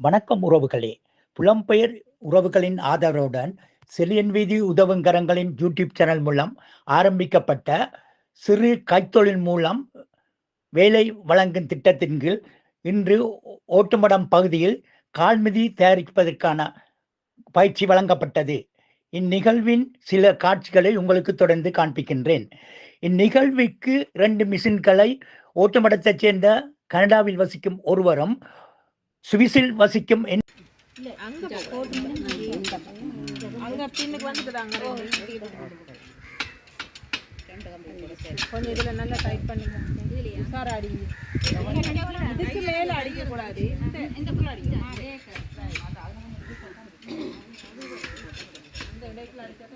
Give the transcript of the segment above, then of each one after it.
வணக்கம் உறவுகளே! புலம்பெயர் உறவுகளின் ஆதரவுடன் செலியன் வீதி உதவுங்கரங்களின் யூடியூப் சேனல் மூலம் ஆரம்பிக்கப்பட்ட சிறு கைத்தொழில் மூலம் வேலை வழங்கும் திட்டத்தின் கீழ் இன்று ஓட்டுமடம் பகுதியில் கால்மிதி தயாரிப்பதற்கான பயிற்சி வழங்கப்பட்டது. இந்நிகழ்வின் சில காட்சிகளை உங்களுக்கு தொடர்ந்து காண்பிக்கின்றேன். இந்நிகழ்விற்கு 2 மிஷின்களை ஓட்டுமடத்தைச் சேர்ந்த கனடாவில் வசிக்கும் ஒருவரும், சுவிஸில் வசிக்கும் கொஞ்சம் இதுல நல்லா டைட் பண்ணி உஷாரா அடிங்க. இதுக்கு மேல அடிக்க கூடாது. இந்த புள்ள அடிங்க. இந்த இடைக்குள்ள அடிச்சா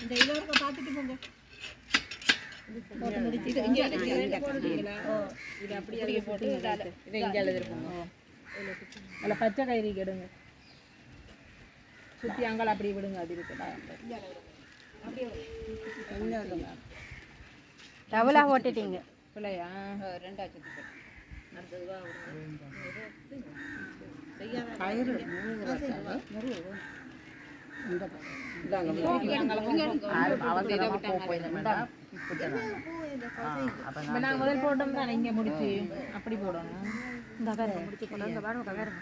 இந்த இதோட பாத்துட்டு போங்க. போட்டு முடிச்சிட்டு இங்க போடுறீங்களா? இது அப்படியே போட்டு இதை இங்க எழுதிருப்போங்க. அதுல பச்சை கயிறு கெடுங்க, சுத்தி அங்கால அப்படி விடுங்க. அது இருக்குதா டபுளா போட்டுட்டீங்க பிள்ளையா? ரெண்டாச்சு நாங்க முதல் போட்டோம் தானே, இங்க முடிச்சு அப்படி போடணும். இந்த பாருங்க முடிச்சு போடுங்க. பாருங்க பாருங்க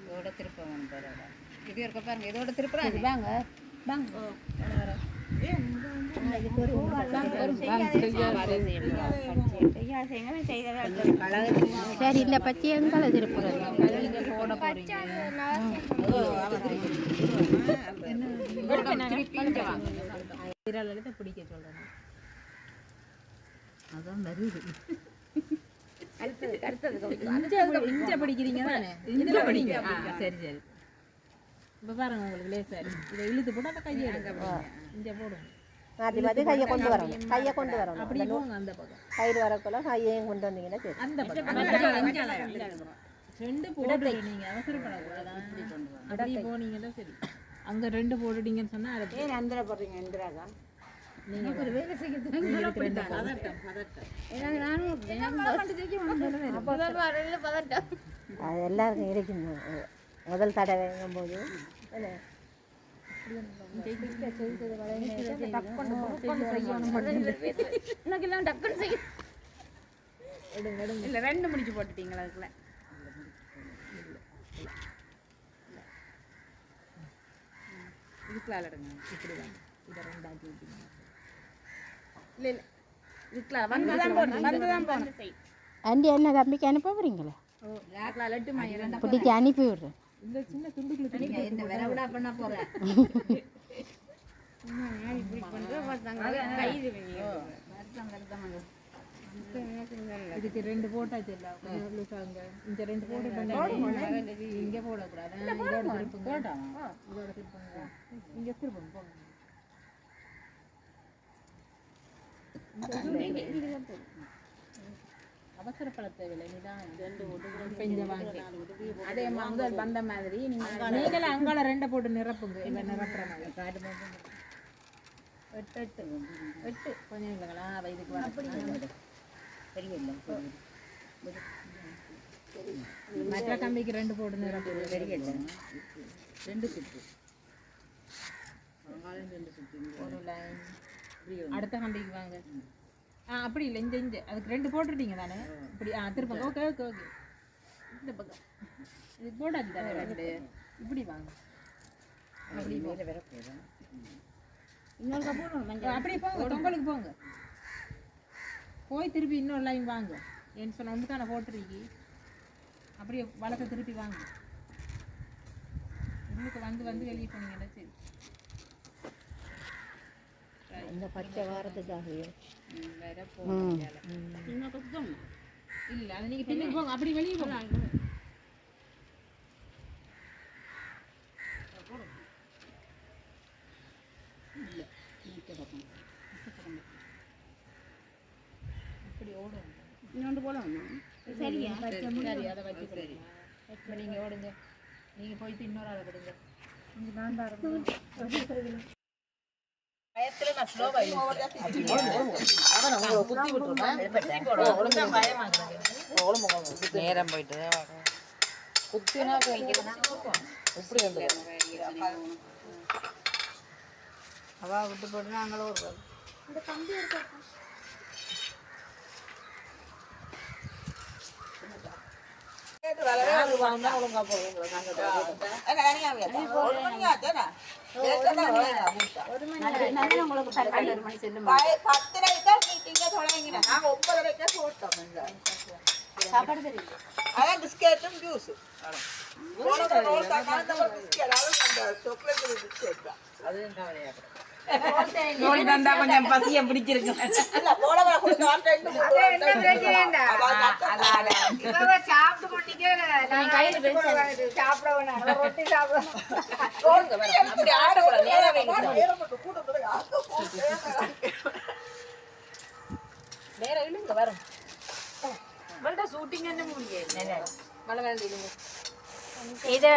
இதோட திருப்பம் பாருங்க. இது இருக்க பாருங்க, இதோட திருப்புறாங்க. வாங்க வாங்க. சரி, இந்த பச்சை எங்கால திருப்புறது போட போறீங்க. பிடிக்க சொல்றேன். அதான் வருது. இஞ்ச படிக்கிறீங்க தானே? இஞ்ச படிங்க. சரி சரி. இப்போ பாருங்க, உங்களுக்கு லேசா இதை இழுத்து போட்டு அந்த கையை இஞ்ச போடுங்க. மாற்றி மாற்றி கையை கொண்டு வரணும். கையை கொண்டு வரணும். அப்படி போங்க. அந்த பக்கம் கயிறு வரக்குள்ள கையையும் கொண்டு வந்தீங்கன்னா சரி. அந்த பக்கம் ரெண்டு போட்டு நீங்க அவசரப்படக்கூடாது. அப்படி போனீங்கன்னா சரி. அங்க ரெண்டு போட்டுட்டீங்கன்னு சொன்னா ஏன் அந்தர போடுறீங்க? இந்திராகா நீங்க ஒரு வேலை செய்யறது எல்லாருக்கும் இருக்குங்க. முதல் தடவைங்கும் போது இல்ல ரெண்டு முடிச்சு போட்டுட்டீங்களா? அதுக்குள்ள இதுக்குள்ள எடுங்க. இப்படிதான் இதை ரெண்டாக்கி விட்டீங்க. இல்லை இல்லை, இதுக்குள்ள வந்துதான் போகணும். ஆண்டி என்ன தம்பிக்கு அனுப்ப போறீங்களா? பிடிச்சி அனுப்பி விடுறேன். இந்த சின்ன துண்டுக்குள்ள என்ன வேற விடா பண்ண போறேன். இதுக்கு ரெண்டு போட்டாச்சு. இந்த ரெண்டு போட்டு இங்க போடக்கூடாது. இதோட திருப்புங்க. இதோட திருப்புங்க. இங்க திருப்பம் போங்க. அவசரப்பட தேவையில்லை. அதே முதல் வந்த மாதிரி நீங்களும் அங்கால ரெண்டை போட்டு நிரப்புங்க. இதை நிரப்புற மாதிரி எட்டு எட்டு எட்டு கொஞ்சம் இல்லைங்களா? இதுக்கு மற்ற கம்பிக்கு ரெண்டு போட்டு நிரப்புங்க. தெரியல, ரெண்டு சுற்று ஒரு லைன். அடுத்த கம்பிக்கு வாங்க. அப்படி இல்லை, இஞ்ச இஞ்ச அதுக்கு ரெண்டு போட்டுட்டீங்க தானே? இப்படி திருப்பங்க. Okay okay okay. இந்த பக்கம் இது போடாது தானே ரெண்டு. இப்படி வாங்க. அப்படி அப்படியே போங்க. தொங்கலுக்கு போங்க. போய் திருப்பி இன்னொரு லைன் வாங்க. ஏன்னு சொன்ன ஒன்று தானே போட்டுருக்கி. அப்படியே வளர்க்க திருப்பி வாங்க. உங்களுக்கு வந்து வந்து வெளியே போனீங்கன்னா சரி. இந்த பச்சை வாரத்துக்காகவே இல்ல, அது நீங்க பின்னாடி போங்க. அப்படி வெளியே போங்க. அப்படி ஓடும். இன்னொன்று போல சரியா? சரி, அதை வச்சு நீங்க ஓடுங்க. நீங்க போயிட்டு இன்னொரு ஆளை விடுங்க. நேரம் போயிட்டு குத்தினா அவ விட்டு போட்டு நாங்களும் ஒரு அதான் பிஸ்கெட்டும் ஜூஸ் கொஞ்சம் பசிய பிடிச்சிருக்கு இது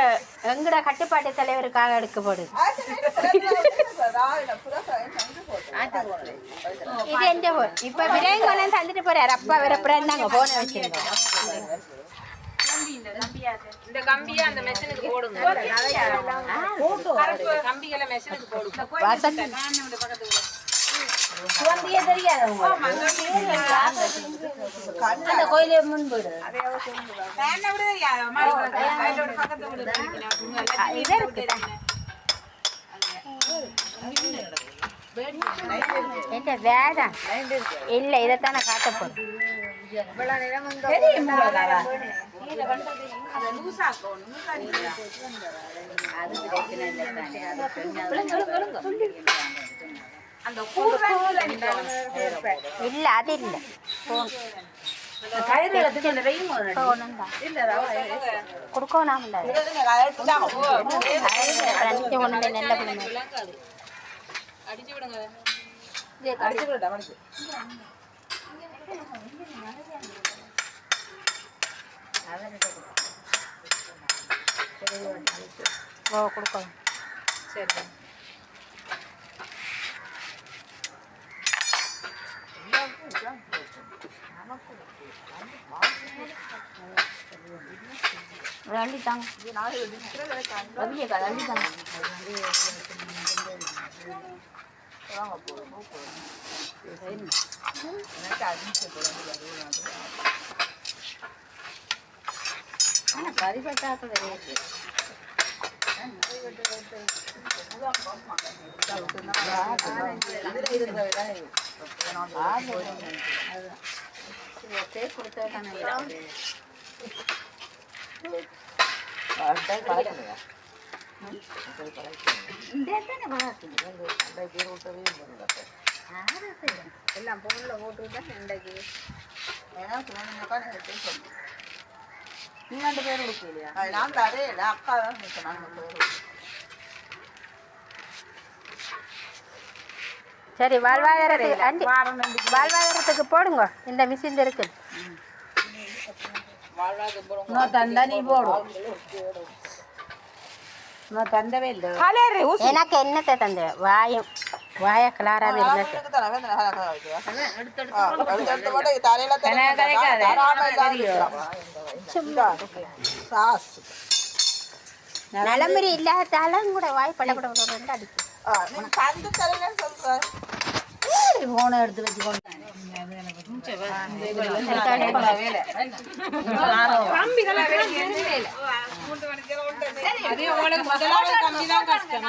எங்கட கட்டுப்பாட்டு தலைவருக்காக எடுக்கப்படுது. இது எந்த போன் இப்ப விரைங்கன்னு தந்துட்டு போறாரு. அப்பா வரப்புறாங்க போன வச்சிருக்கோம். இந்த கம்பியை அந்த மெஷினுக்கு போடுங்க. கம்பிகளை மெஷினுக்கு போடுங்க. அந்த கோயிலே முன்பு வேடம் இல்ல இதைத்தானே காட்டப்படும். இல்ல அது இல்ல கொடுக்கவும் நல்ல அடிச்சு விடுங்க. கொடுக்கலாம். சரி அள்ளித்தாங்க அள்ளித்தாங்க. எல்லாம் பொருள்ல போட்டுதான் இன்றைக்கு நீங்க 2 பேர் கொடுக்கலையா? நான் தரேன் அக்கா தான் சரி வாழ்வாதாரத்துக்கு போடுங்க. இந்த மிஷின் இருக்கு. நீ போடும் தந்தவே இல்லை. எனக்கு என்னத்தை தந்த வாய கலாராவே இல்லை. நலமுறை இல்லாதாலும் கூட வாய் படப்பட அடிச்சு போனை எடுத்து வச்சுக்கொண்டு கஷ்டம்.